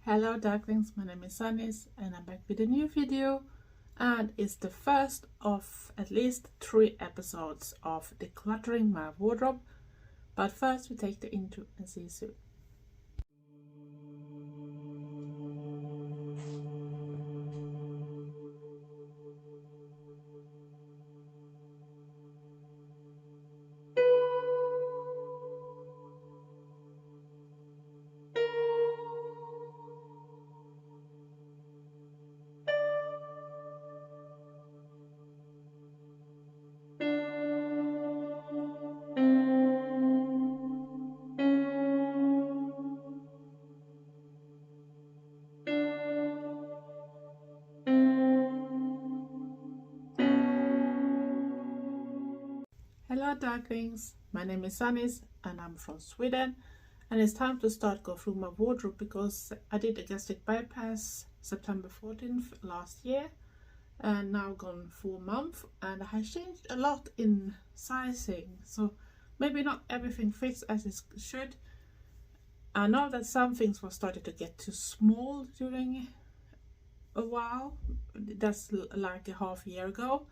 Hello Darklings, my name is Sunnis and I'm back with a new video, and it's the first of at least 3 episodes of decluttering my wardrobe. But first we take the intro and see you soon. Hello Darklings, my name is Sunnis and I'm from Sweden, and it's time to go through my wardrobe because I did a gastric bypass September 14th last year and now gone 4 months, and I have changed a lot in sizing, so maybe not everything fits as it should. I know that some things were started to get too small during a while, that's like a half year ago,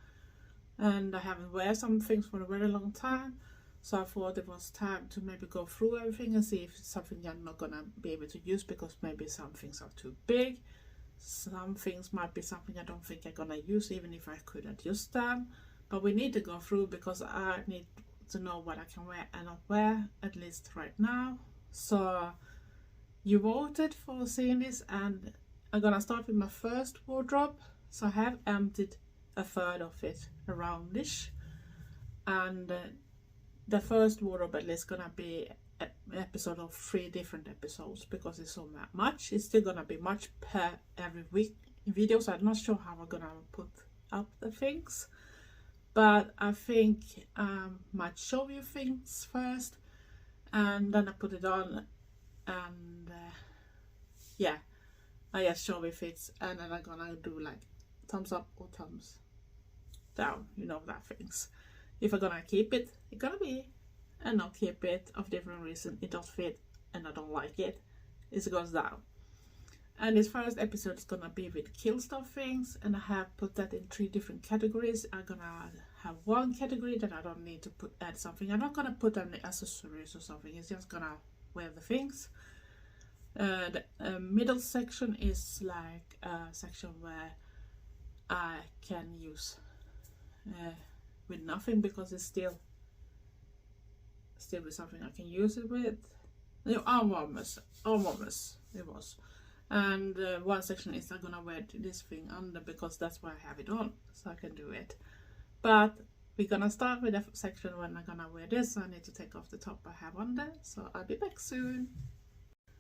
and I haven't wear some things for a very long time, so I thought it was time to maybe go through everything and see if it's something I'm not gonna be able to use, because maybe some things are too big, some things might be something I don't think I'm gonna use even if I could adjust them. But we need to go through because I need to know what I can wear and not wear, at least right now. So you voted for seeing this, and I'm gonna start with my first wardrobe. So I have emptied a third of it aroundish, and the first wardrobe at least gonna be an episode of 3 different episodes because it's so much. It's still gonna be much per every week video, so I'm not sure how I'm gonna put up the things, but I think I might show you things first and then I put it on, and yeah, I just show if it's, and then I'm gonna do like thumbs up or thumbs down, you know, that things. If I'm gonna keep it, it's gonna be, and not keep it of different reason. It don't fit and I don't like it, it goes down. And this first episode is gonna be with Killstar things, and I have put that in 3 different categories. I'm gonna have one category that I don't need to add something. I'm not gonna put any accessories or something, it's just gonna wear the things. The middle section is like a section where I can use with nothing, because it's still with something I can use it with. The arm warmers it was. And one section is I'm gonna wear this thing under, because that's why I have it on, so I can do it. But we're gonna start with the section when I'm gonna wear this, so I need to take off the top I have on there, so I'll be back soon.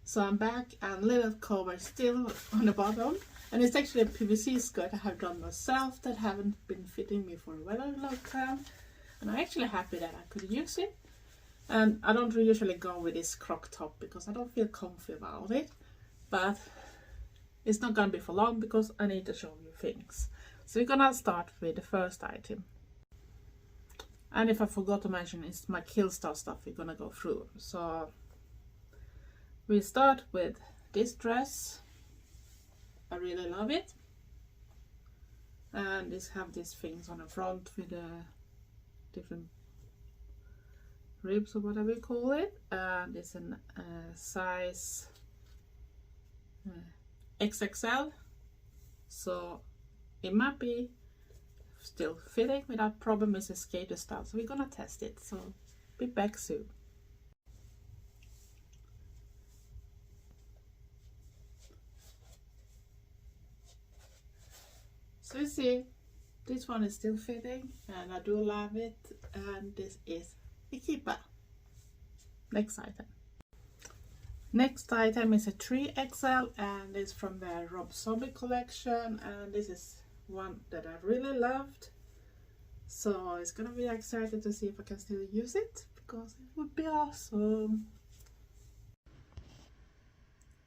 So I'm back, and little cover still on the bottom, and it's actually a PVC skirt I have done myself that haven't been fitting me for a very long time, and I'm actually happy that I could use it. And I don't usually go with this crop top because I don't feel comfy about it, but it's not gonna be for long because I need to show you things. So we're gonna start with the first item, and if I forgot to mention, it's my Killstar stuff we're gonna go through. So we start with this dress. I really love it, and this have these things on the front with the different ribs or whatever you call it, and it's a size XXL, so it might be still fitting without problem. It's a skater style, so we're gonna test it, so be back soon. So you see, this one is still fitting and I do love it, and this is a keeper. Next item. Next item is a 3XL, and it's from the Romwe collection, and this is one that I really loved, so it's gonna be excited to see if I can still use it, because it would be awesome.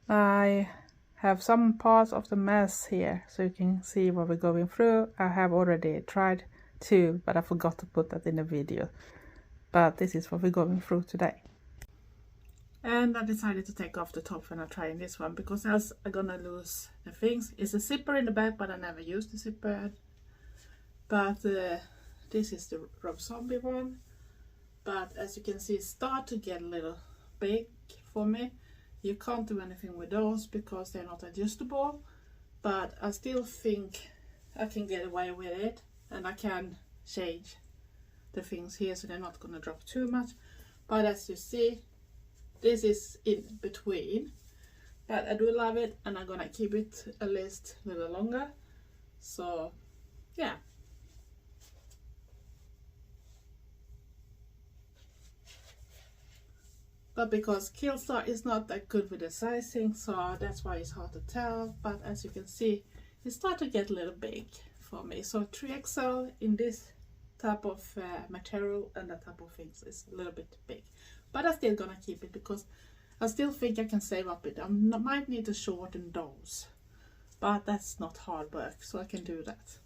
I have some parts of the mess here so you can see what we're going through. I have already tried to, but I forgot to put that in the video, but this is what we're going through today. And I decided to take off the top when I'm trying this one, because else I'm gonna lose the things. It's a zipper in the back, but I never used the zipper. But this is the Rob Zombie one. But as you can see, it starts to get a little big for me. You can't do anything with those because they're not adjustable. But I still think I can get away with it, and I can change the things here so they're not gonna drop too much. But as you see, this is in between, but I do love it, and I'm gonna keep it at least a little longer. So yeah. But because Killstar is not that good with the sizing, so that's why it's hard to tell. But as you can see, it starts to get a little big for me. So 3XL in this type of material and that type of things is a little bit big. But I'm still gonna keep it because I still think I can save up it. I might need to shorten those, but that's not hard work, so I can do that.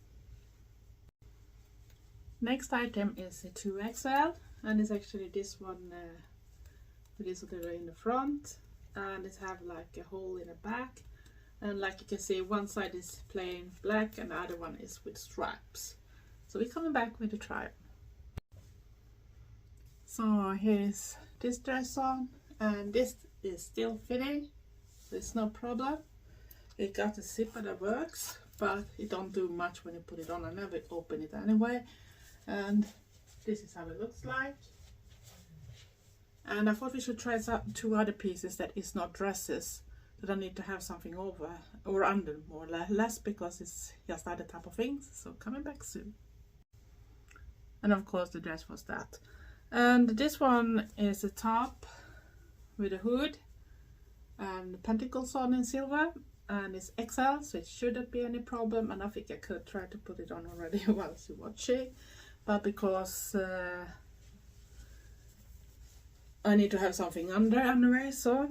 Next item is a 2XL, and it's actually this one with this little in the front, and it have like a hole in the back, and like you can see, one side is plain black and the other one is with stripes. So we're coming back with the try. So here's this dress on, and this is still fitting. There's no problem. It got a zipper that works, but it don't do much when you put it on. I never open it anyway. And this is how it looks like. And I thought we should try some 2 other pieces that is not dresses, that I need to have something over or under more or less, because it's just other type of things. So coming back soon. And of course the dress was that. And this one is a top with a hood and the pentacles on in silver, and it's XL, so it shouldn't be any problem. And I think I could try to put it on already whilst you're watching, but because I need to have something under anyway, so,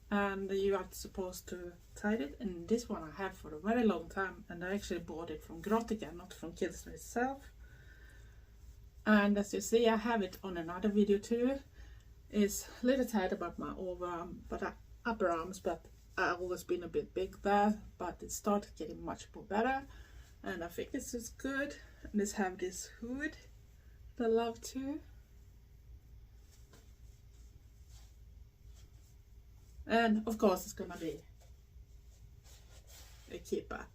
and you are supposed to tie it. And this one I have for a very long time, and I actually bought it from Goth again, not from Killstar itself. And as you see, I have it on another video too. It's a little tight about my overarm, but upper arms, but I've always been a bit big there, but it started getting much more better, and I think it's just good. And this have this hood that I love too. And of course it's gonna be a keeper.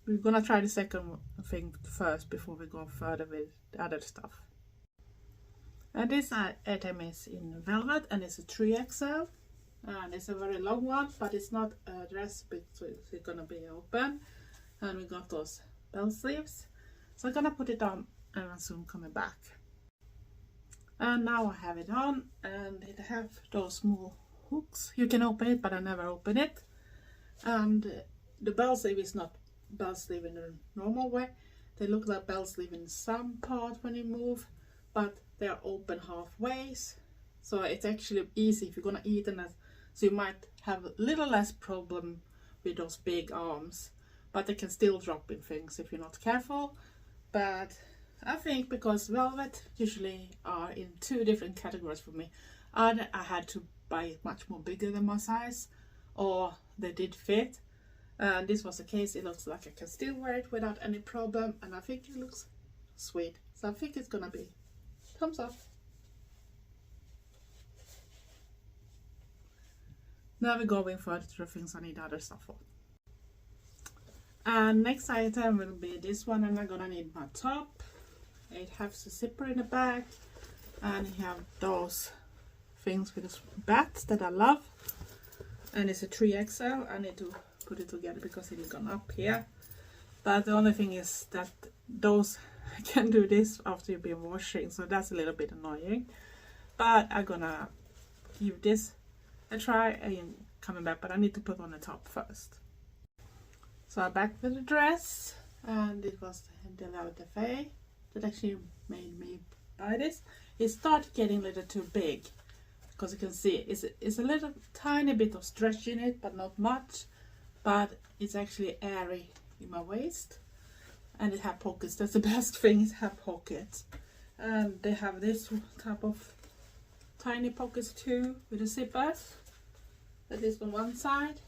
We're gonna try the second thing first before we go further with the other stuff. And this item is in velvet, and it's a 3XL, and it's a very long one, but it's not a dress, so it's gonna be open. And we got those bell sleeves, so I'm gonna put it on and I'm soon coming back. And now I have it on, and it have those small hooks. You can open it, but I never open it. And the bell sleeve is not bell sleeve in a normal way. They look like bell sleeve in some part when you move, but they are open halfways, so it's actually easy if you're gonna eat in it. So you might have a little less problem with those big arms, but they can still drop in things if you're not careful. But I think because velvet usually are in 2 different categories for me. Either I had to buy it much more bigger than my size, or they did fit. And this was the case. It looks like I can still wear it without any problem, and I think it looks sweet. So I think it's gonna be thumbs up. Now we're going further to the things I need other stuff for. And next item will be this one, and I'm gonna need my top. It has a zipper in the back, and you have those things with the bats that I love. And it's a 3XL. I need to put it together because it is gone up here. But the only thing is that those can do this after you've been washing, so that's a little bit annoying. But I'm gonna give this a try and coming back, but I need to put on the top first. So I'm back with the dress, and it was the Delaware Faye that actually made me buy this. It started getting a little too big, because you can see it's a little tiny bit of stretch in it, but not much. But it's actually airy in my waist, and it have pockets. That's the best thing, is have pockets. And they have this type of tiny pockets too with the zippers. That is on one side.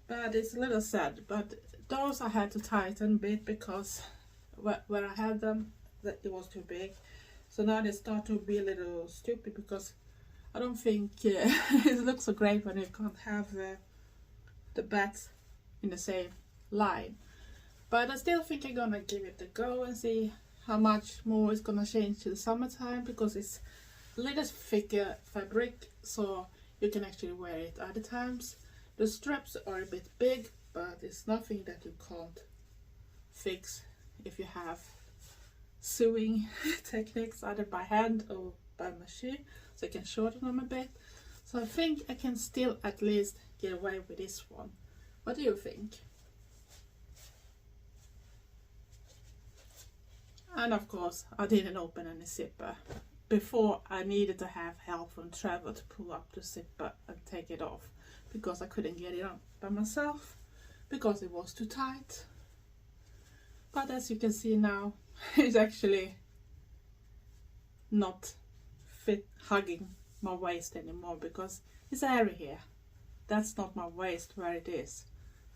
But it's a little sad. But those I had to tighten a bit because where I had them, that it was too big. So now they start to be a little stupid because I don't think it looks so great when you can't have the bats in the same line. But I still think I'm gonna give it a go and see how much more it's gonna change to the summertime, because it's a little thicker fabric, so you can actually wear it other times. The straps are a bit big, but it's nothing that you can't fix if you have sewing techniques either by hand or by machine, so you can shorten them a bit. So I think I can still at least get away with this one. What do you think? And of course I didn't open any zipper. Before I needed to have help from travel to pull up the zipper and take it off, because I couldn't get it on by myself because it was too tight. But as you can see now, it's actually not hugging my waist anymore because it's airy here. That's not my waist where it is.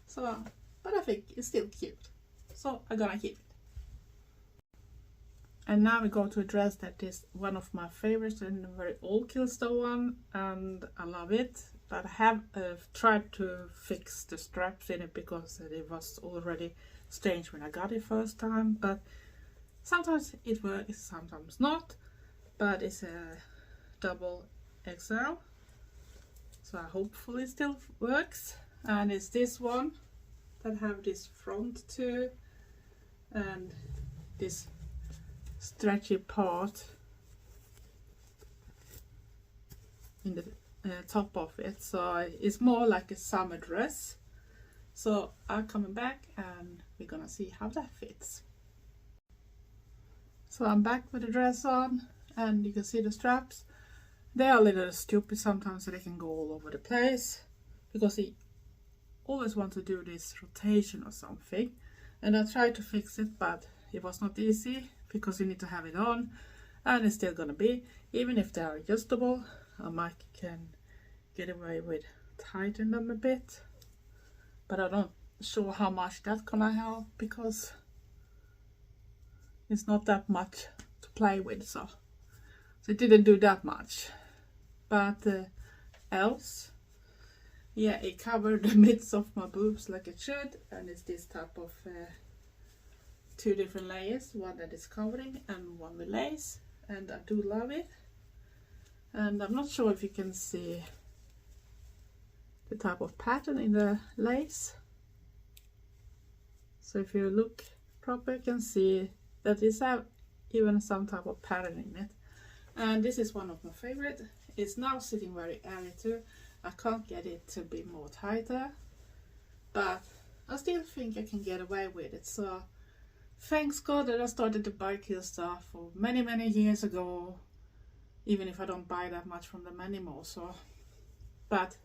So, but I think it's still cute, so I'm gonna keep it. And now we go to a dress that is one of my favorites and a very old Killstar one, and I love it. But I have tried to fix the straps in it because it was already strange when I got it first time. But sometimes it works, sometimes not. But it's a double XL, so hopefully it still works. And it's this one that have this front too, and this stretchy part in the top of it, so it's more like a summer dress. So I'm coming back and we're gonna see how that fits. So I'm back with the dress on, and you can see the straps. They are a little stupid sometimes, so they can go all over the place because he always wants to do this rotation or something, and I tried to fix it, but it was not easy because you need to have it on, and it's still gonna be, even if they are adjustable, I might can get away with tighten them a bit, but I'm not sure how much that's gonna help because it's not that much to play with, so it didn't do that much. But else, yeah, it covered the midst of my boobs like it should, and it's this type of two different layers, one that is covering and one with lace, and I do love it. And I'm not sure if you can see the type of pattern in the lace. So if you look proper, you can see that it's even some type of pattern in it. And this is one of my favorite. It's now sitting very airy too. I can't get it to be more tighter, but I still think I can get away with it. So thanks God that I started to buy Killstar for many years ago, even if I don't buy that much from them anymore. So, but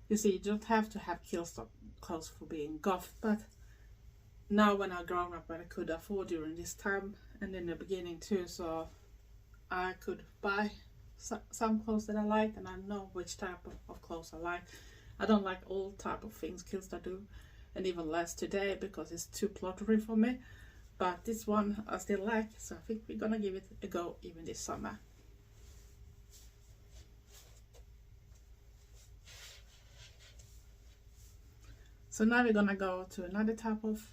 you see, you don't have to have Killstar clothes for being goth. But now when I've grown up and I could afford during this time and in the beginning too, so I could buy some clothes that I like, and I know which type of clothes I like. I don't like all type of things Killstar do, and even less today because it's too plottery for me. But this one I still like, so I think we're gonna give it a go even this summer. So now we're gonna go to another type of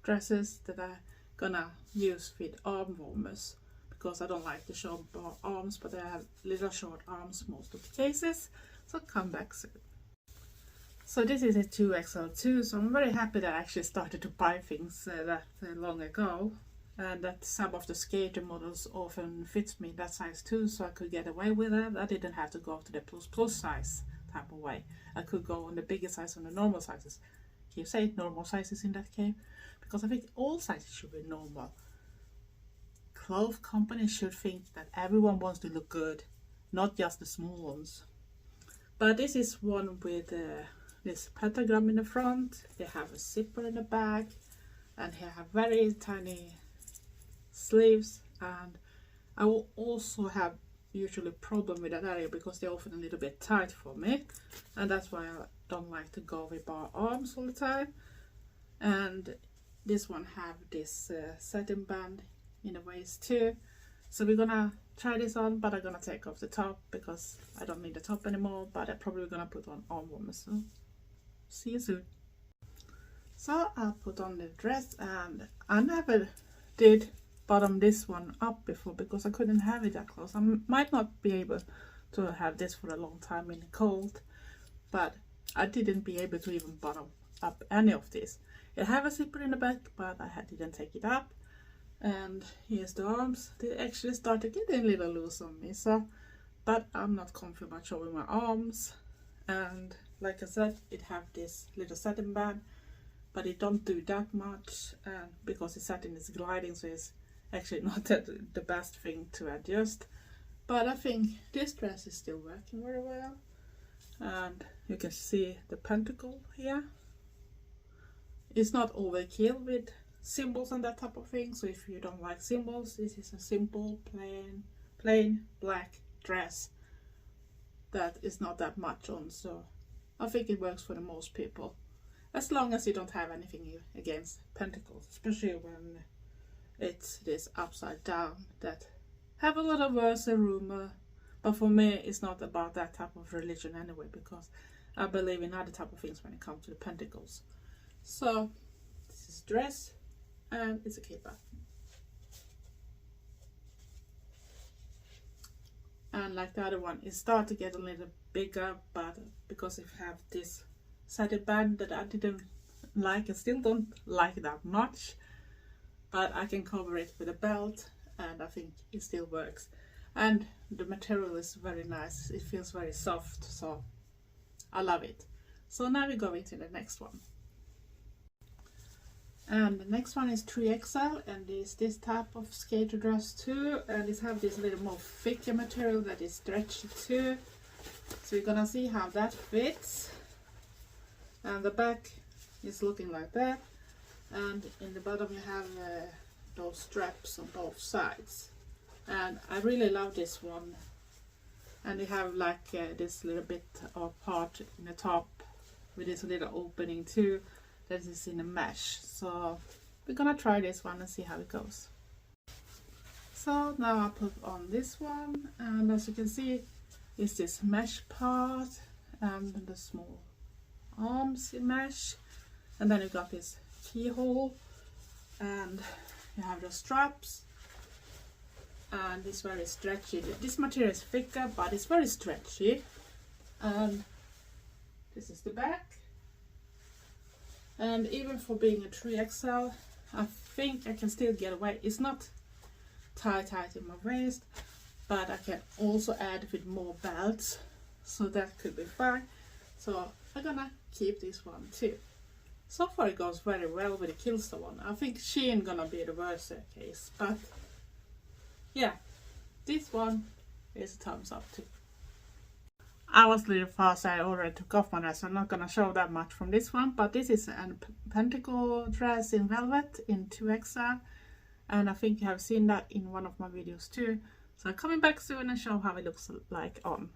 dresses that I'm gonna use with arm warmers, because I don't like the short arms, but I have little short arms most of the cases, so come back soon. So this is a 2XL2, so I'm very happy that I actually started to buy things that long ago, and that some of the skater models often fits me that size too, so I could get away with it. I didn't have to go to the plus size type of way. I could go on the bigger size, on the normal sizes. Can you say normal sizes in that case? Because I think all sizes should be normal. Clothes companies should think that everyone wants to look good, not just the small ones. But this is one with this pentagram in the front. They have a zipper in the back, and they have very tiny sleeves, and I will also have usually problem with that area because they're often a little bit tight for me, and that's why I don't like to go with bar arms all the time. And this one have this satin band in the waist too, so we're gonna try this on, but I'm gonna take off the top because I don't need the top anymore, but I'm probably gonna put on arm warmers. So see you soon. So I put on the dress, and I never did bottom this one up before because I couldn't have it that close. I might not be able to have this for a long time in the cold, but I didn't be able to even bottom up any of this. It have a zipper in the back, but I didn't take it up. And here's the arms. They actually started getting a little loose on me, so but I'm not comfy about showing my arms. And like I said, it have this little satin band, but it don't do that much, and because the satin is gliding, so it's actually not the best thing to adjust. But I think this dress is still working very well, and you can see the pentacle here. It's not overkill with symbols and that type of thing, so if you don't like symbols, this is a simple plain black dress that is not that much on, so I think it works for the most people, as long as you don't have anything against pentacles, especially when it's this upside down that have a lot of words and rumor. But for me, it's not about that type of religion anyway, because I believe in other type of things when it comes to the pentacles. So this is dress, and it's a keeper. And like the other one, it started to get a little bigger, but because it have this satin band that I didn't like, I still don't like that much, but I can cover it with a belt, and I think it still works. And the material is very nice, it feels very soft, so I love it. So now we go into the next one. And the next one is 3XL, and it's this type of skater dress too, and it have this little more thicker material that is stretchy too. So we're gonna see how that fits. And the back is looking like that, and in the bottom you have those straps on both sides. And I really love this one, and you have like this little bit of part in the top with this little opening too. That is in a mesh, so we're gonna try this one and see how it goes. So now I put on this one, and as you can see, it's this mesh part and the small arms in mesh, and then you got this keyhole, and you have the straps, and it's very stretchy. This material is thicker, but it's very stretchy. And this is the back. And even for being a 3XL, I think I can still get away. It's not tight in my waist, but I can also add with more belts, so that could be fine. So I'm gonna keep this one too. So far it goes very well with the Killstar one. I think Shein gonna be the worst case, but yeah, this one is a thumbs up too. I was a little fast, I already took off my dress, so I'm not gonna show that much from this one, but this is a pentacle dress in velvet in 2XL, and I think you have seen that in one of my videos too. So I'm coming back soon and show how it looks like on.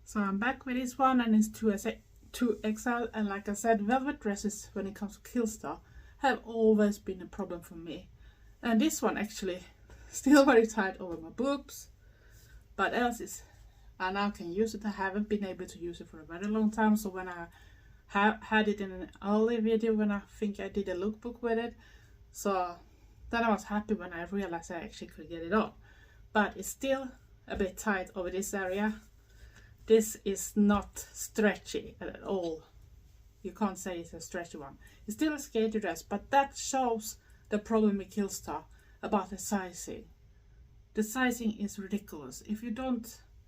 So I'm back with this one, and it's 2XL, and like I said, velvet dresses when it comes to Killstar have always been a problem for me. And this one actually still very tight over my boobs, but else is I now can use it. I haven't been able to use it for a very long time, so when I had it in an early video when I think I did a lookbook with it, so then I was happy when I realized I actually could get it on. But it's still a bit tight over this area. This is not stretchy at all. You can't say it's a stretchy one. It's still a skater dress, but that shows the problem with Killstar about the sizing. The sizing is ridiculous. If you don't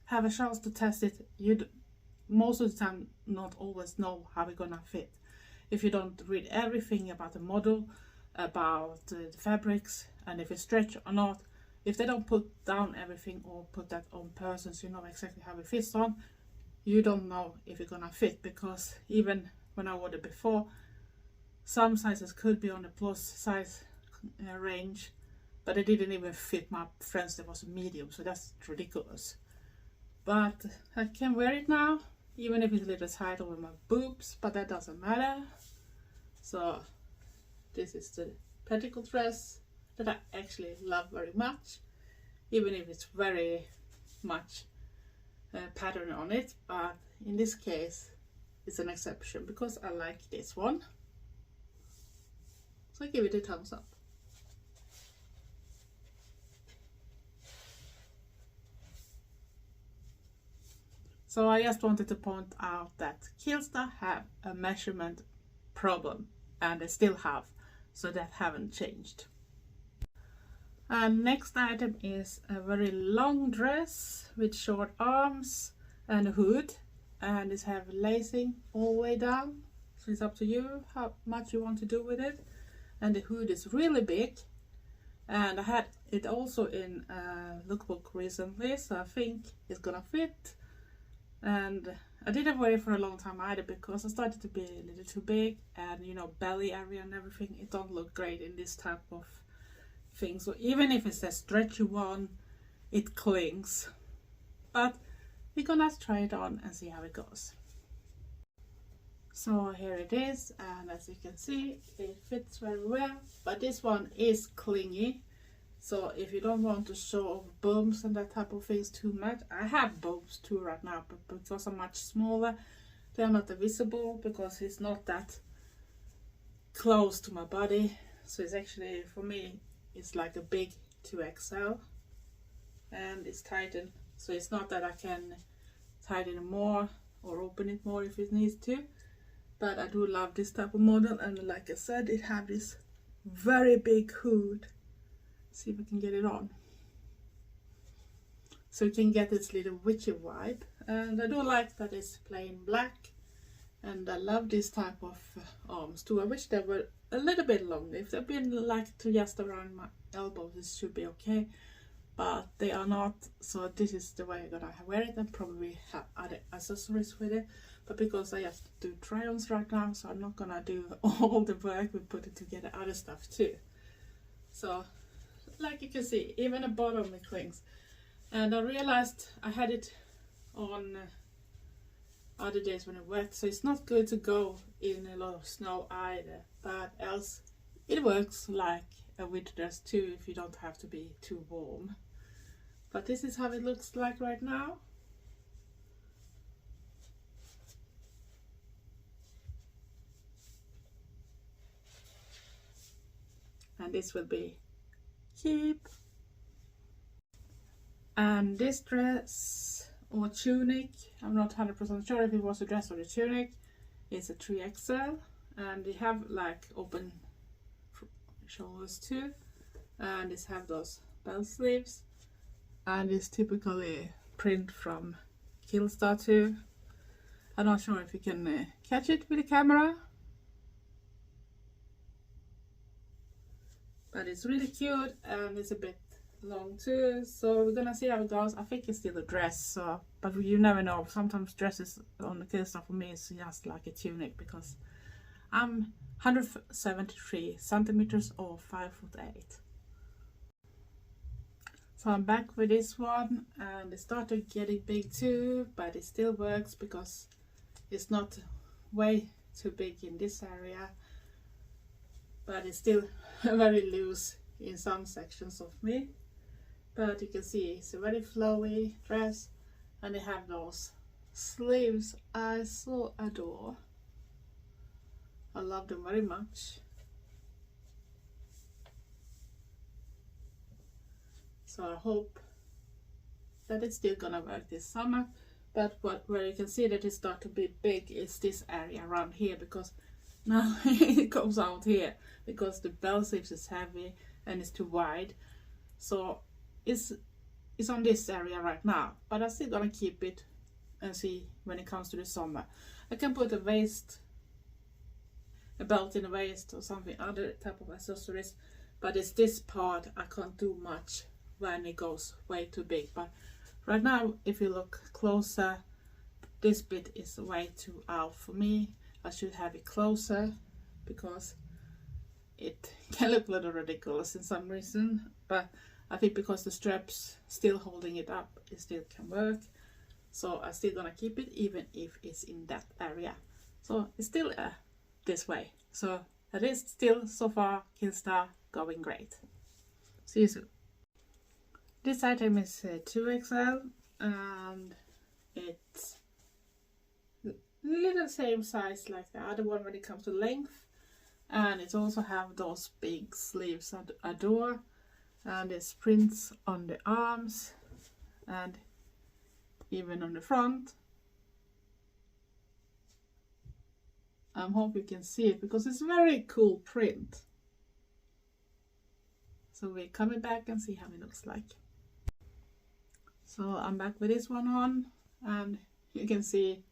have a chance to test it, you most of the time not always know how it's gonna fit. If you don't read everything about the model, about the fabrics, and if it's stretched or not, if they don't put down everything or put that on person so you know exactly how it fits on, you don't know if it's gonna fit. Because even when I ordered before, some sizes could be on the plus size range, but it didn't even fit my friends. There was a medium, so that's ridiculous. But I can wear it now, even if it's a little tight over my boobs, but that doesn't matter. So this is the petticoat dress that I actually love very much, even if it's very much pattern on it, but in this case it's an exception because I like this one, so I give it a thumbs up. So I just wanted to point out that Killstar have a measurement problem, and they still have, so that haven't changed. And next item is a very long dress with short arms and a hood, and it have lacing all the way down, so it's up to you how much you want to do with it. And the hood is really big, and I had it also in a lookbook recently, so I think it's gonna fit. And I didn't wear it for a long time either because I started to be a little too big, and you know, belly area and everything, it don't look great in this type of thing. So even if it's a stretchy one, it clings. But we're gonna try it on and see how it goes. So here it is, and as you can see, it fits very well, but this one is clingy. So if you don't want to show off boobs and that type of things too much, I have boobs too right now, but because I'm much smaller, they're not visible because it's not that close to my body. So it's actually, for me, it's like a big 2XL, and it's tightened. So it's not that I can tighten it more or open it more if it needs to, but I do love this type of model. And like I said, it has this very big hood. See if we can get it on, so you can get this little witchy vibe. And I do like that it's plain black, and I love this type of arms too. I wish they were a little bit longer. If they've been like to just around my elbow, this should be okay, but they are not. So this is the way I'm gonna wear it, and probably have other accessories with it. But because I have to do try-ons right now, so I'm not gonna do all the work with putting together other stuff too. So like you can see, even the bottom it clings. And I realized I had it on other days when it wet, so it's not good to go in a lot of snow either, but else it works like a winter dress too if you don't have to be too warm. But this is how it looks like right now. And this will be cheap. And this dress or tunic, I'm not 100% sure if it was a dress or a tunic, it's a 3XL, and they have like open shoulders too, and it have those bell sleeves, and it's typically print from Killstar too. I'm not sure if you can catch it with the camera, but it's really cute, and it's a bit long too, so we're gonna see how it goes. I think it's still a dress, so, but you never know. Sometimes dresses on the Killstar for me is just like a tunic, because I'm 173 centimeters or 5'8". So I'm back with this one, and it started getting big too, but it still works because it's not way too big in this area, but it's still very loose in some sections of me. But you can see it's a very flowy dress, and they have those sleeves I so adore. I love them very much. So I hope that it's still gonna work this summer. But where you can see that it start to be big is this area around here, because now it comes out here because the bell sleeves is heavy and it's too wide. So it's on this area right now, but I'm still gonna keep it and see when it comes to the summer. I can put a belt in the waist or something, other type of accessories, but it's this part I can't do much when it goes way too big. But right now, if you look closer, this bit is way too out for me. I should have it closer, because it can look a little ridiculous in some reason, but I think because the straps still holding it up, it still can work. So I'm still gonna keep it even if it's in that area. So it's still this way. So it is still so far Killstar going great. See you soon. This item is 2XL and it's little same size like the other one when it comes to length, and it also have those big sleeves at a door, and there's prints on the arms and even on the front. I hope you can see it because it's a very cool print. So we're coming back and see how it looks like. So I'm back with this one on, and you can see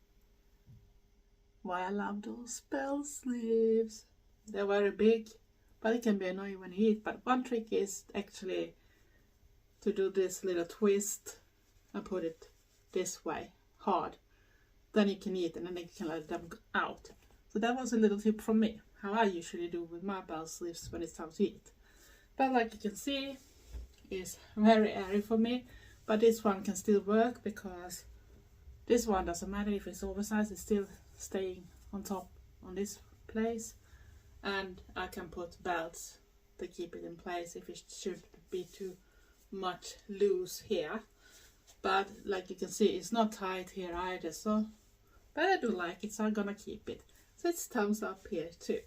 why I love those bell sleeves. They're very big, but it can be annoying when you eat. But one trick is actually to do this little twist and put it this way, hard. Then you can eat and then you can let them out. So that was a little tip from me, how I usually do with my bell sleeves when it's time to eat. But like you can see, it's very airy for me. But this one can still work because this one doesn't matter if it's oversized, it's still staying on top on this place. And I can put belts to keep it in place if it should be too much loose here. But like you can see, it's not tight here either. So, but I do like it, so I'm gonna keep it. So it's thumbs up here too.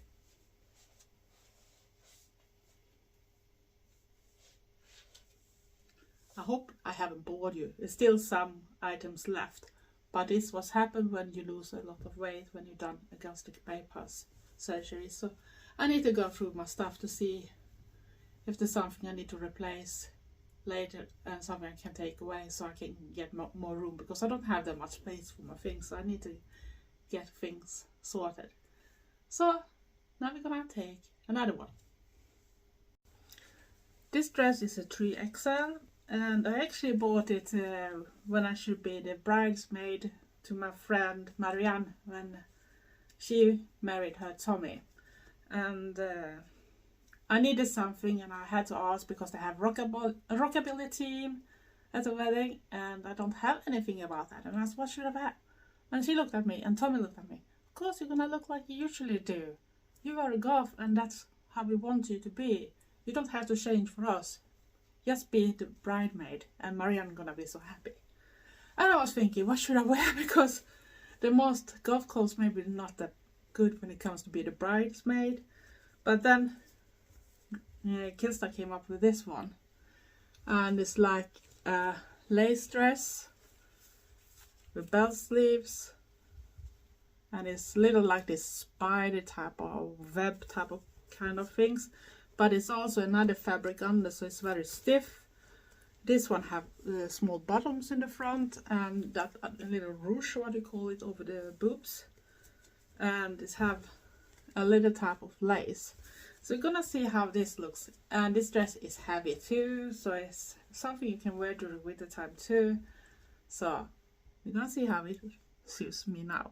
I hope I haven't bored you. There's still some items left. But this was happened when you lose a lot of weight when you've done a gastric bypass surgery. So I need to go through my stuff to see if there's something I need to replace later and something I can take away so I can get more room, because I don't have that much space for my things. So I need to get things sorted. So now we're gonna take another one. This dress is a 3XL. And I actually bought it when I should be the bridesmaid to my friend Marianne when she married her Tommy. And I needed something and I had to ask because they have a rockabilly team at the wedding and I don't have anything about that. And I asked, what should I have? And she looked at me and Tommy looked at me. Of course you're gonna look like you usually do. You are a goth and that's how we want you to be. You don't have to change for us. Just be the bridesmaid and Marianne gonna be so happy. And I was thinking, what should I wear? Because the most goth clothes maybe not that good when it comes to be the bridesmaid. But then Killstar came up with this one. And it's like a lace dress with bell sleeves. And it's little like this spider type or web type of kind of things. But it's also another fabric under, so it's very stiff. This one have small bottoms in the front and that little ruche, what do you call it, over the boobs. And it have a little type of lace. So you're gonna see how this looks. And this dress is heavy too, so it's something you can wear during winter time too. So you're gonna see how it suits me now.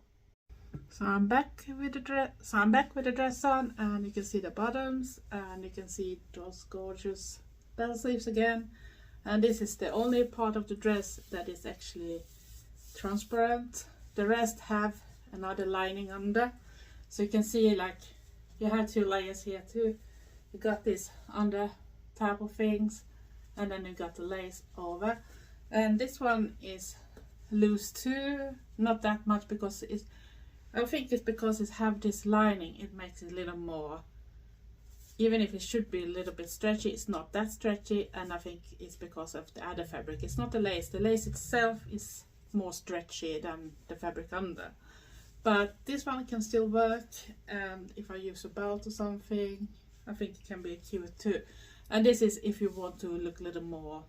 So I'm back with the dress. On, and you can see the bottoms, and you can see those gorgeous bell sleeves again. And this is the only part of the dress that is actually transparent. The rest have another lining under, so you can see like you have 2 layers here too. You got this under type of things, and then you got the lace over. And this one is loose too, not that much because it's. I think it's because it have this lining, it makes it a little more, even if it should be a little bit stretchy, it's not that stretchy, and I think it's because of the other fabric. It's not the lace itself is more stretchy than the fabric under. But this one can still work, and if I use a belt or something, I think it can be cute too. And this is if you want to look a little more,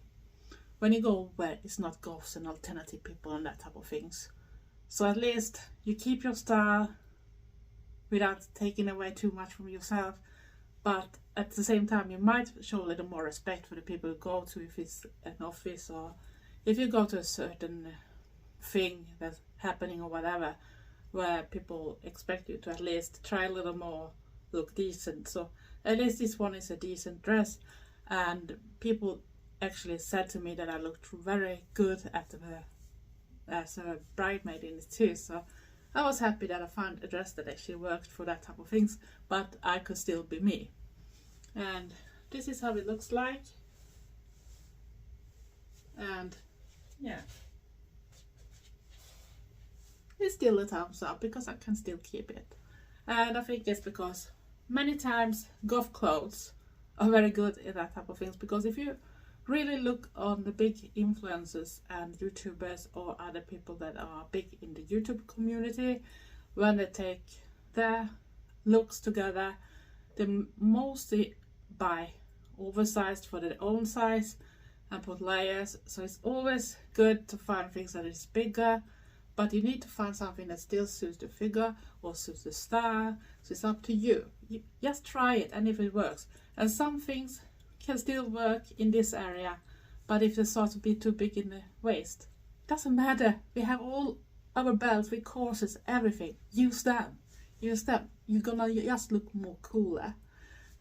when you go where it's not goths and alternative people and that type of things. So at least you keep your style without taking away too much from yourself, but at the same time you might show a little more respect for the people you go to, if it's an office or if you go to a certain thing that's happening or whatever, where people expect you to at least try a little more, look decent. So at least this one is a decent dress, and people actually said to me that I looked very good as a bridesmaid in it too, so I was happy that I found a dress that actually worked for that type of things, but I could still be me. And this is how it looks like, and yeah, it's still a thumbs up because I can still keep it. And I think it's because many times goth clothes are very good in that type of things, because if you really look on the big influencers and YouTubers or other people that are big in the YouTube community, when they take their looks together, they mostly buy oversized for their own size and put layers. So it's always good to find things that is bigger, but you need to find something that still suits the figure or suits the style. So it's up to you. You just try it, and if it works. And some things can still work in this area, but if they start to be too big in the waist, doesn't matter. We have all our belts with corsets, everything. Use them. Use them. You're gonna just look more cooler.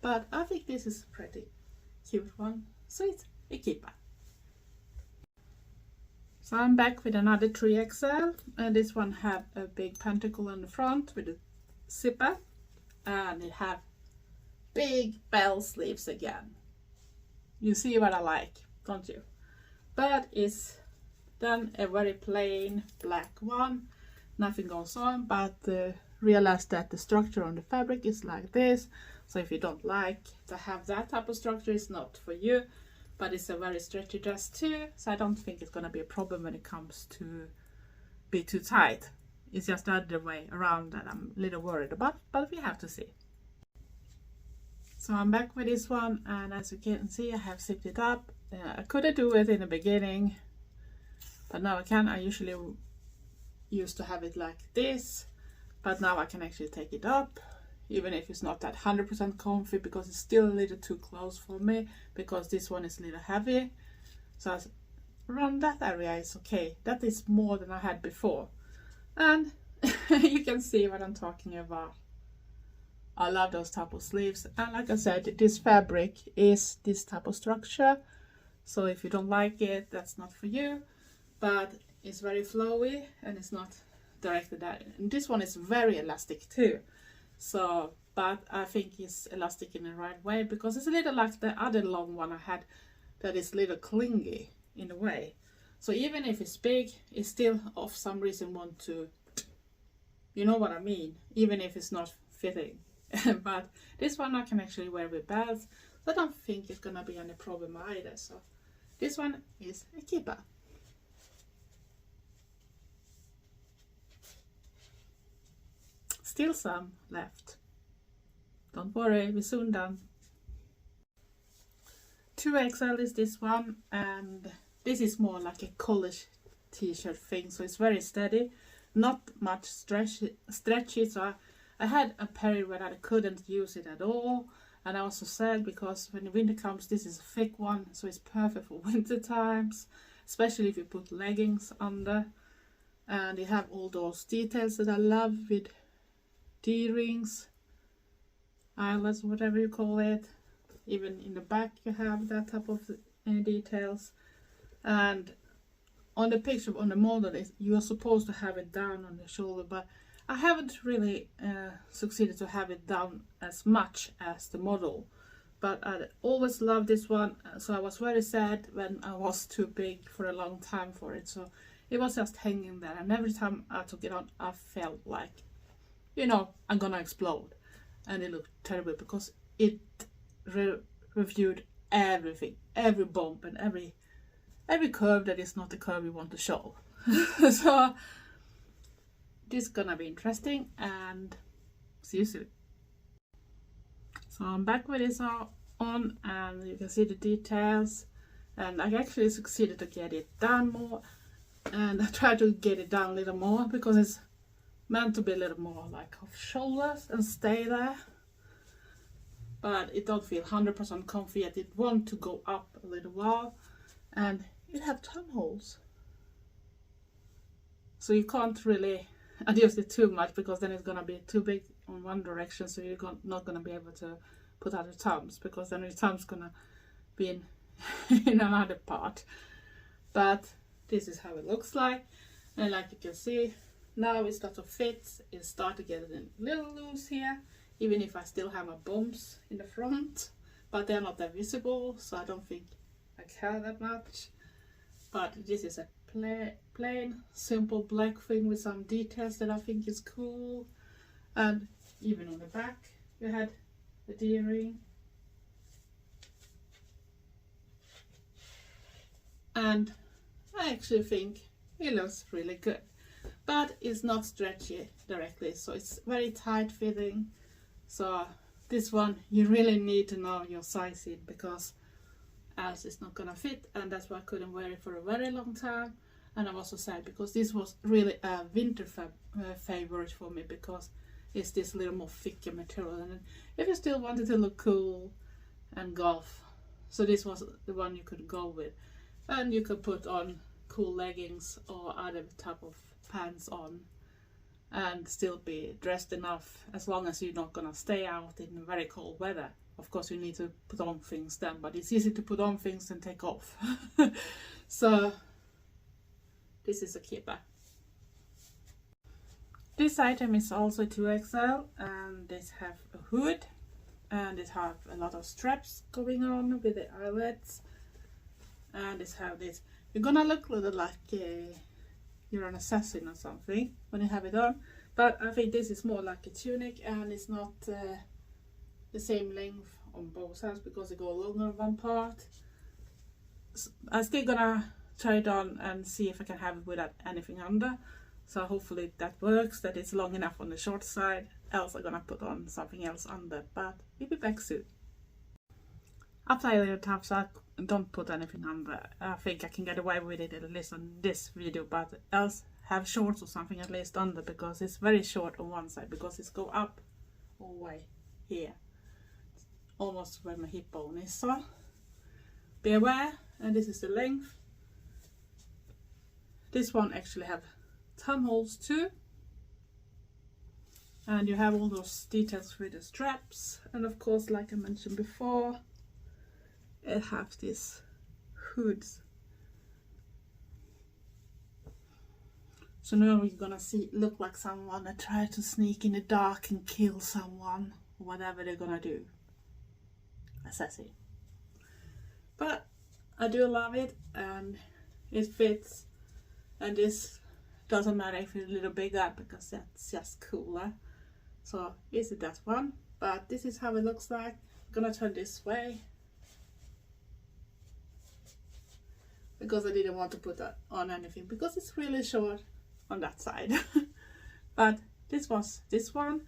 But I think this is a pretty cute one. So it's a keeper. So I'm back with another 3XL, and this one have a big pentacle on the front with a zipper, and it have big bell sleeves again. You see what I like, don't you? But it's then a very plain black one, nothing goes on, but realize that the structure on the fabric is like this. So if you don't like to have that type of structure, it's not for you. But it's a very stretchy dress too, so I don't think it's gonna be a problem when it comes to be too tight. It's just the other way around that I'm a little worried about, but we have to see. So I'm back with this one, and as you can see, I have zipped it up. I couldn't do it in the beginning, but now I can. I usually used to have it like this, but now I can actually take it up, even if it's not that 100% comfy, because it's still a little too close for me, because this one is a little heavy. So around that area is okay. That is more than I had before, and you can see what I'm talking about. I love those type of sleeves, and like I said, this fabric is this type of structure, so if you don't like it, that's not for you. But it's very flowy and it's not directed at it. And this one is very elastic too. So, but I think it's elastic in the right way, because it's a little like the other long one I had that is a little clingy in a way. So even if it's big, it still of some reason want to, you know what I mean, even if it's not fitting. But this one I can actually wear with belts, so I don't think it's gonna be any problem either. So this one is a keeper. Still some left. Don't worry, we're soon done. 2XL is this one, and this is more like a college t-shirt thing, so it's very steady, not much stretchy. So I had a period when I couldn't use it at all, and I was so sad, because when the winter comes, this is a thick one, so it's perfect for winter times, especially if you put leggings under. And you have all those details that I love, with D-rings, eyelets, whatever you call it. Even in the back you have that type of details. And on the picture, on the model, you are supposed to have it down on the shoulder, but I haven't really succeeded to have it down as much as the model. But I always loved this one, so I was very sad when I was too big for a long time for it. So it was just hanging there, and every time I took it on, I felt like, you know, I'm gonna explode. And it looked terrible, because it reviewed everything, every bump and every curve that is not the curve you want to show. So this is gonna be interesting, and see you soon. So I'm back with this on, and you can see the details, and I actually succeeded to get it down more, and I tried to get it down a little more, because it's meant to be a little more like off shoulders and stay there, but it don't feel 100% comfy yet. It want to go up a little while, and it have ton holes, so you can't really adjust it too much, because then it's gonna be too big on one direction, so you're not gonna be able to put out your thumbs, because then your thumb's gonna be in, in another part. But this is how it looks like, and like you can see now it starts to fit. It starts to get a little loose here, even if I still have my bumps in the front, but they're not that visible, so I don't think I care that much. But this is a plain simple black thing with some details that I think is cool. And even on the back you had the D-ring, and I actually think it looks really good, but it's not stretchy directly, so it's very tight fitting. So this one you really need to know your sizing, because else it's not gonna fit, and that's why I couldn't wear it for a very long time. And I'm also sad because this was really a winter favorite for me, because it's this little more thicker material, and if you still wanted to look cool and Goth, so this was the one you could go with. And you could put on cool leggings or other type of pants on and still be dressed enough, as long as you're not gonna stay out in very cold weather. Of course you need to put on things then, but it's easy to put on things and take off. So this is a keeper. This item is also 2XL, and this have a hood, and it have a lot of straps going on with the eyelets, and this have this. You're gonna look a little like you're an assassin or something when you have it on, but I think this is more like a tunic, and it's not the same length on both sides, because it goes longer on one part. So I'm still gonna try it on and see if I can have it without anything under. So hopefully that works, that it's long enough on the short side, else I'm gonna put on something else under, but we'll be back soon. After I layer it up, so I don't put anything under. I think I can get away with it at least on this video, but else have shorts or something at least under, because it's very short on one side, because it's go up all the way here, almost where my hip bone is. So be aware, and this is the length. This one actually have thumb holes too, and you have all those details with the straps, and of course, like I mentioned before, it has these hoods. So now we're gonna see look like someone that try to sneak in the dark and kill someone, or whatever they're gonna do. Assassin. But I do love it, and it fits, and this doesn't matter if it's a little bigger, because that's just cooler. So is it that one? But this is how it looks like. I'm gonna turn this way, because I didn't want to put that on anything, because it's really short on that side. But this was this one,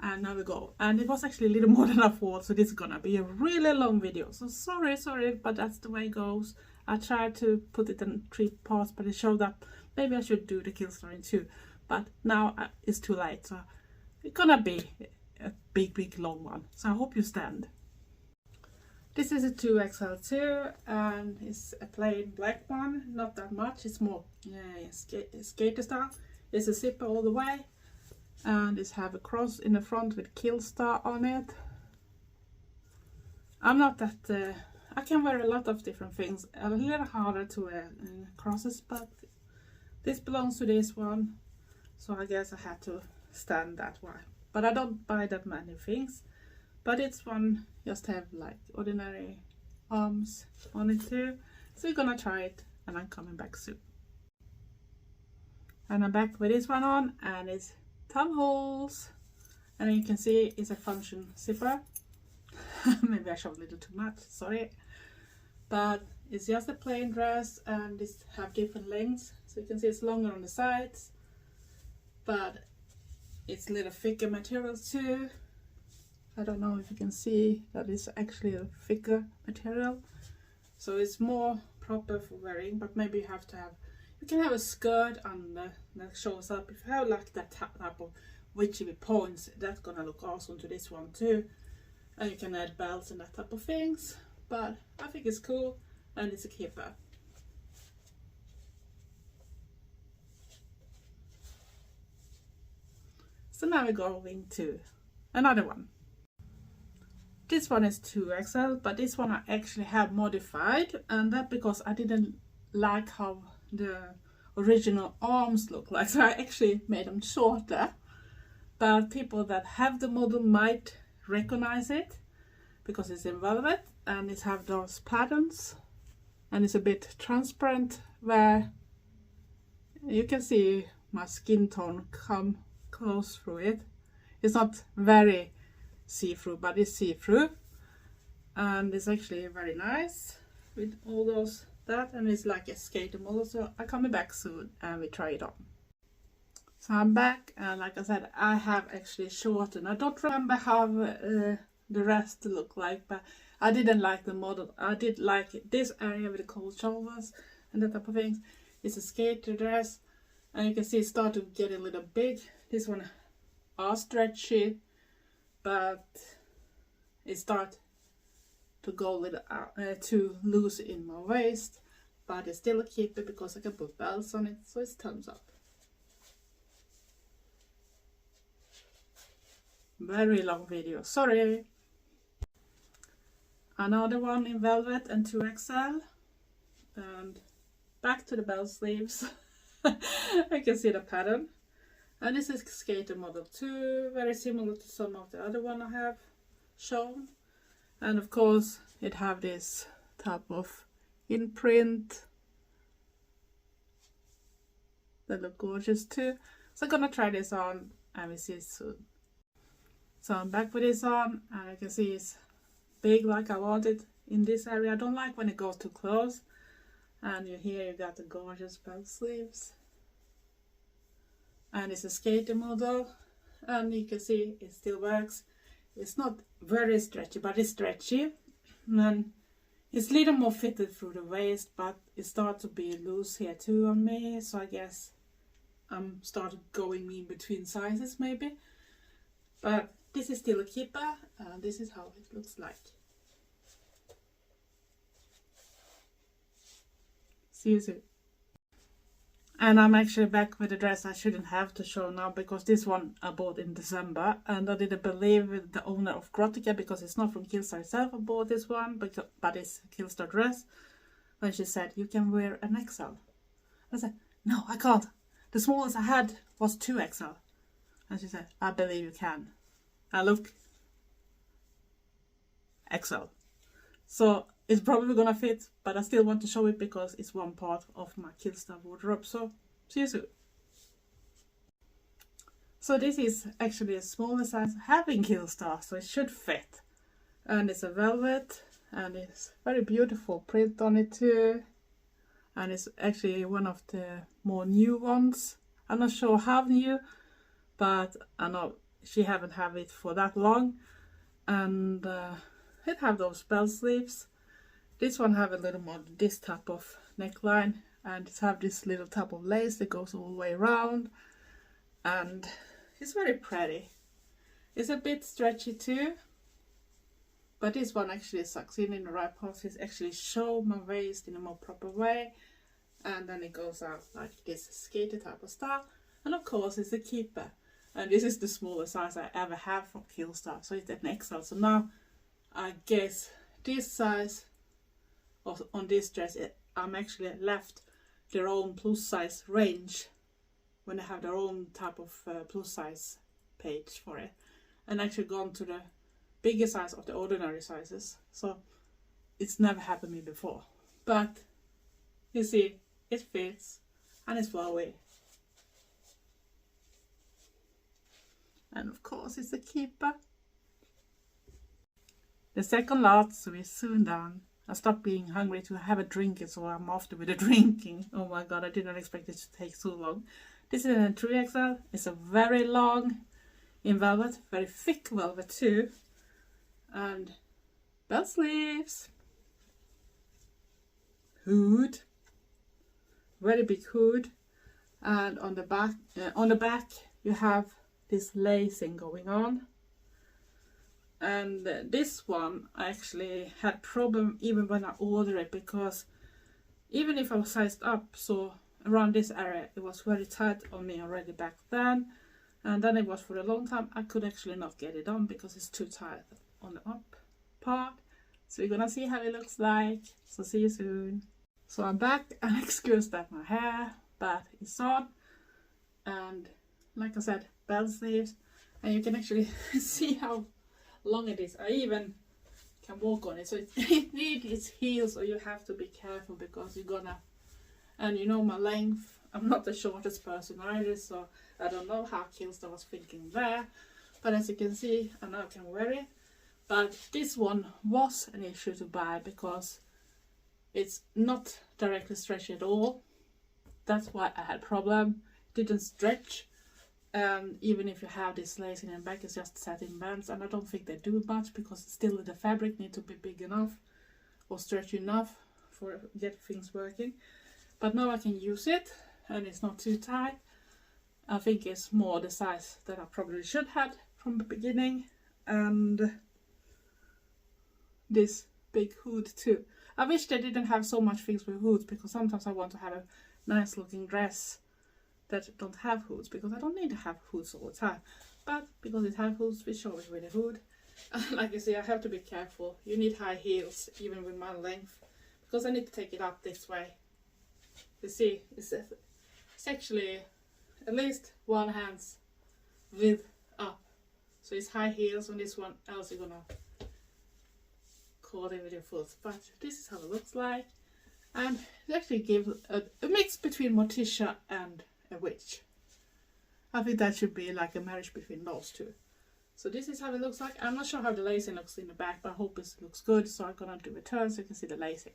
and now we go. And it was actually a little more than I thought, so this is gonna be a really long video, so sorry, but that's the way it goes. I tried to put it in 3 parts, but it showed up maybe I should do the Killstar in 2, but now it's too late, so it's gonna be a big long one, so I hope you stand. This is a 2XL too, and it's a plain black one, not that much, it's more skater style. It's a zipper all the way, and it have a cross in the front with Killstar on it. I'm not that I can wear a lot of different things, a little harder to wear crosses, but this belongs to this one, so I guess I had to stand that way. But I don't buy that many things, but it's one just have like ordinary arms on it too. So we're gonna try it, and I'm coming back soon. And I'm back with this one on, and it's thumb holes, and you can see it's a function zipper. Maybe I showed a little too much, sorry, but it's just a plain dress, and this have different lengths, so you can see it's longer on the sides, but it's a little thicker material too. I don't know if you can see that it's actually a thicker material, so it's more proper for wearing. But maybe you have to have, you can have a skirt under that shows up. If you have like that type of witchy with points, that's gonna look awesome to this one too. And you can add belts and that type of things, but I think it's cool, and it's a keeper. So now we're going to another one. this one is 2XL, but this one I actually have modified, and that because I didn't like how the original arms look like, so I actually made them shorter. But people that have the model might recognize it because it's in velvet and it have those patterns, and it's a bit transparent where you can see my skin tone come close through it. It's not very see-through, but it's see-through, and it's actually very nice with all those and it's like a skater model. So I'm coming back soon and we try it on. So I'm back, and like I said, I have actually shortened. I don't remember how the rest look like, but I didn't like the model. I did like this area with the cold shoulders and that type of things. It's a skater dress, and you can see it start to get a little big. This one are stretchy, but it start to go a little too loose in my waist, but it's still a keeper because I can put belts on it, so it's thumbs up. Very long video, sorry. Another one in velvet and 2XL, and back to the bell sleeves. I can see the pattern, and this is skater model 2, very similar to some of the other one I have shown. And of course it have this type of imprint that look gorgeous too. So I'm gonna try this on and we see it soon. So I'm back with this on, and I can see it's big like I want it in this area. I don't like when it goes too close. And here you got the gorgeous belt sleeves, and it's a skater model, and you can see it still works. It's not very stretchy, but it's stretchy, and it's a little more fitted through the waist, but it starts to be loose here too on me, so I guess I'm started going in between sizes maybe. But this is still a keeper, and this is how it looks like. See you soon. And I'm actually back with a dress I shouldn't have to show now, because this one I bought in December, and I didn't believe the owner of Goth because it's not from Killstar itself. I bought this one, but it's a Killstar dress. And she said, you can wear an XL. I said, no, I can't. The smallest I had was 2XL. And she said, I believe you can. I look XL. So it's probably gonna fit, but I still want to show it because it's one part of my Killstar wardrobe. So see you soon. So this is actually a smaller size having Killstar, so it should fit. And it's a velvet, and it's very beautiful print on it too. And it's actually one of the more new ones. I'm not sure how new, but I know she haven't had it for that long. And it have those bell sleeves. This one have a little more this type of neckline, and it have this little type of lace that goes all the way around, and it's very pretty. It's a bit stretchy too, but this one actually sucks in the right parts. It actually show my waist in a more proper way, and then it goes out like this skater type of style. And of course it's a keeper, and this is the smallest size I ever have from Killstar, so it's an XL. So now I guess this size on this dress, I'm actually left their own plus size range when they have their own type of plus size page for it, and actually gone to the bigger size of the ordinary sizes. So it's never happened to me before, but you see it fits and it's flowy, and of course it's a keeper. The second lot, so we're soon done. I stopped being hungry to have a drink, so I'm after with the drinking. Oh my god, I did not expect it to take so long. This is a 3XL. It's a very long in velvet, very thick velvet too. And bell sleeves. Hood. Very big hood. And on the back you have this lacing going on. And this one I actually had problem even when I ordered it, because even if I was sized up, so around this area it was very tight on me already back then, and then it was for a long time I could actually not get it on because it's too tight on the up. part. So we're gonna see how it looks like. So see you soon. So I'm back, and excuse that my hair, but it's on. And like I said, belt sleeves, and you can actually see how long it is. I even can walk on it, so it needs its heels, so you have to be careful because you're gonna, and you know my length, I'm not the shortest person either, so I don't know how Killstar was thinking there, but as you can see, I now can wear it. But this one was an issue to buy because it's not directly stretched at all. That's why I had problem. It didn't stretch. Even if you have this lace in the back, it's just satin bands, and I don't think they do much because still the fabric needs to be big enough or stretchy enough for get things working. But now I can use it, and it's not too tight. I think it's more the size that I probably should have from the beginning, and this big hood too. I wish they didn't have so much things with hoods, because sometimes I want to have a nice looking dress that don't have hoods, because I don't need to have hoods all the time, but because it has hoods, we show it with a hood. Like you see, I have to be careful. You need high heels even with my length, because I need to take it up this way. You see, it's actually at least one hand's width up, so it's high heels on this one, else you're gonna caught it with your foot. But this is how it looks like, and it actually gives a mix between Morticia and a witch. I think that should be like a marriage between those two. So this is how it looks like. I'm not sure how the lacing looks in the back, but I hope it looks good. So I'm gonna do a turn so you can see the lacing.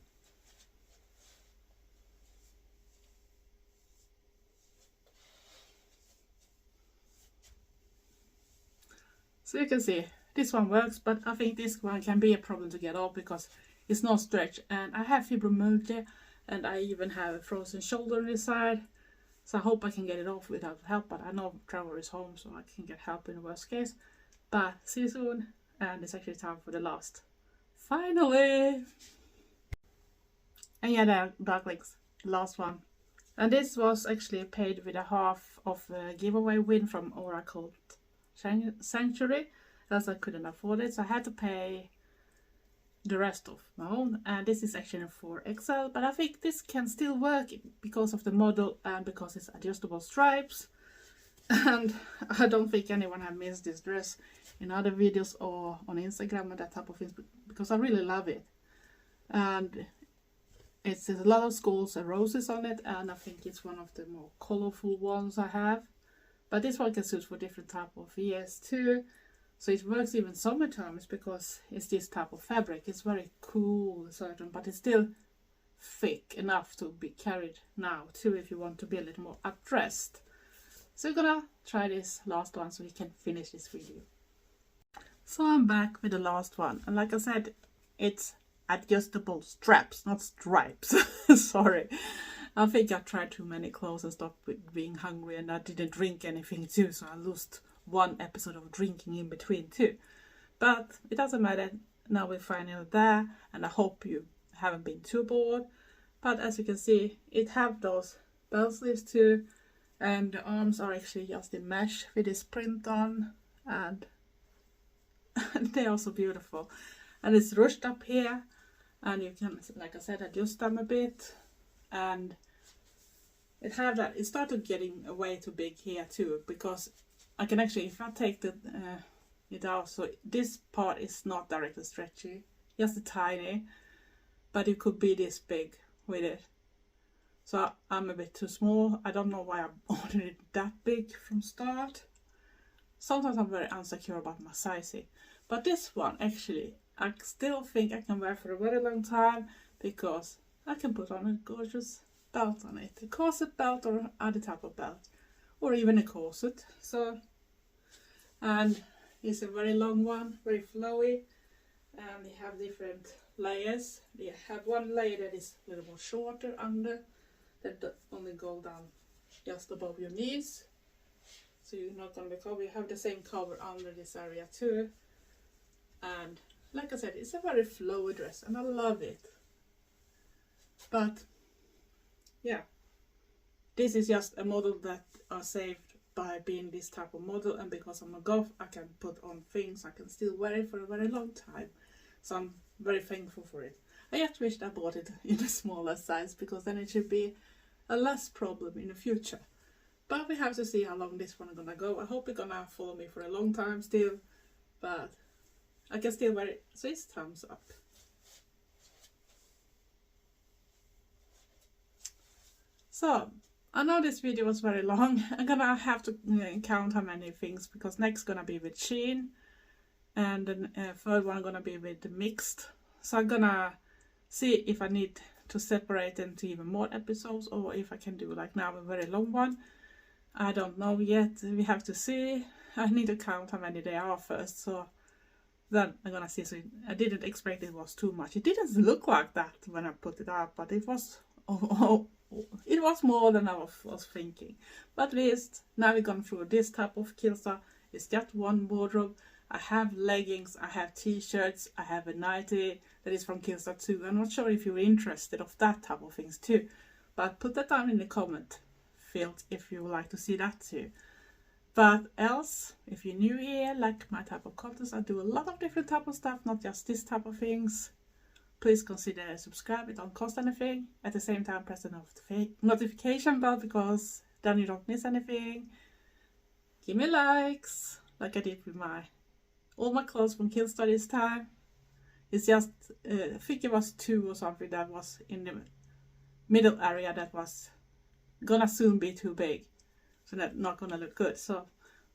So you can see this one works, but I think this one can be a problem to get off because it's not stretched, and I have fibromyalgia, and I even have a frozen shoulder on this side. So I hope I can get it off without help, but I know Trevor is home, so I can get help in the worst case. But see you soon, and it's actually time for the last. Finally! And yeah, the dark legs, the last one. And this was actually paid with a half of a giveaway win from Oracle Sanctuary, as I couldn't afford it, so I had to pay the rest of my own, and this is actually a 4XL, but I think this can still work because of the model and because it's adjustable stripes. And I don't think anyone have missed this dress in other videos or on Instagram and that type of things, because I really love it. And it's a lot of skulls and roses on it, and I think it's one of the more colorful ones I have. But this one can suit for different type of years too. So it works even summertime, because it's this type of fabric. It's very cool, certain, but it's still thick enough to be carried now too, if you want to be a little more up-dressed. So we're gonna try this last one so we can finish this video. So I'm back with the last one, and like I said, it's adjustable straps, not stripes. Sorry. I think I tried too many clothes and stopped with being hungry, and I didn't drink anything too, so I lost one episode of drinking in between too. But it doesn't matter, now we're finally there, and I hope you haven't been too bored. But as you can see, it have those belt sleeves too, and the arms are actually just in mesh with this print on, and they're also beautiful. And it's ruched up here, and you can, like I said, adjust them a bit, and it have that, it started getting way too big here too, because I can actually, if I take the it out, so this part is not directly stretchy, just a tiny, but it could be this big with it. So I'm a bit too small. I don't know why I ordered it that big from start. Sometimes I'm very insecure about my sizing, but this one actually I still think I can wear for a very long time, because I can put on a gorgeous belt on it, a corset belt or other type of belt, or even a corset. So, and it's a very long one, very flowy, and they have different layers. They have one layer that is a little more shorter under, that only go down just above your knees, so you're not going to be covered. You have the same cover under this area too, and like I said, it's a very flowy dress and I love it. But yeah, this is just a model that are saved by being this type of model, and because I'm a goth, I can put on things, I can still wear it for a very long time. So I'm very thankful for it. I just wished I bought it in a smaller size, because then it should be a less problem in the future. But we have to see how long this one is gonna go. I hope it's gonna follow me for a long time still, but I can still wear it. So it's thumbs up. So I know this video was very long. I'm gonna have to count how many things, because next gonna be with Shein, and then third one gonna be with the mixed. So I'm gonna see if I need to separate into even more episodes, or if I can do like now a very long one. I don't know yet. We have to see. I need to count how many there are first. So then I'm gonna see. So I didn't expect it was too much. It didn't look like that when I put it up, but it was. It was more than I was thinking. But at least now we've gone through this type of Killstar. It's just one wardrobe. I have leggings, I have t-shirts, I have a nightie that is from Killstar too. I'm not sure if you're interested of that type of things too, but put that down in the comment field if you would like to see that too. But else, if you're new here, like my type of content, I do a lot of different type of stuff, not just this type of things. Please consider subscribe. It don't cost anything. At the same time, press the notification bell, because then you don't miss anything. Give me likes, like I did with all my clothes from Killstar this time. It's just, I think it was 2 or something that was in the middle area that was gonna soon be too big. So that's not gonna look good. So,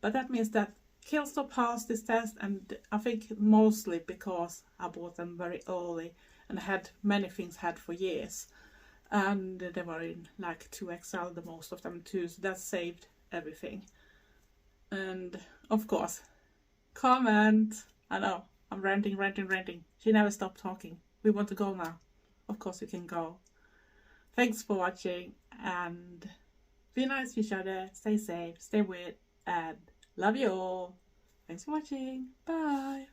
but that means that Killstar passed this test, and I think mostly because I bought them very early and had many things had for years. And they were in like 2XL, the most of them too. So that saved everything. And of course, comment. I know, I'm ranting. She never stopped talking. We want to go now. Of course you can go. Thanks for watching, and be nice to each other. Stay safe, stay weird, and love you all. Thanks for watching. Bye.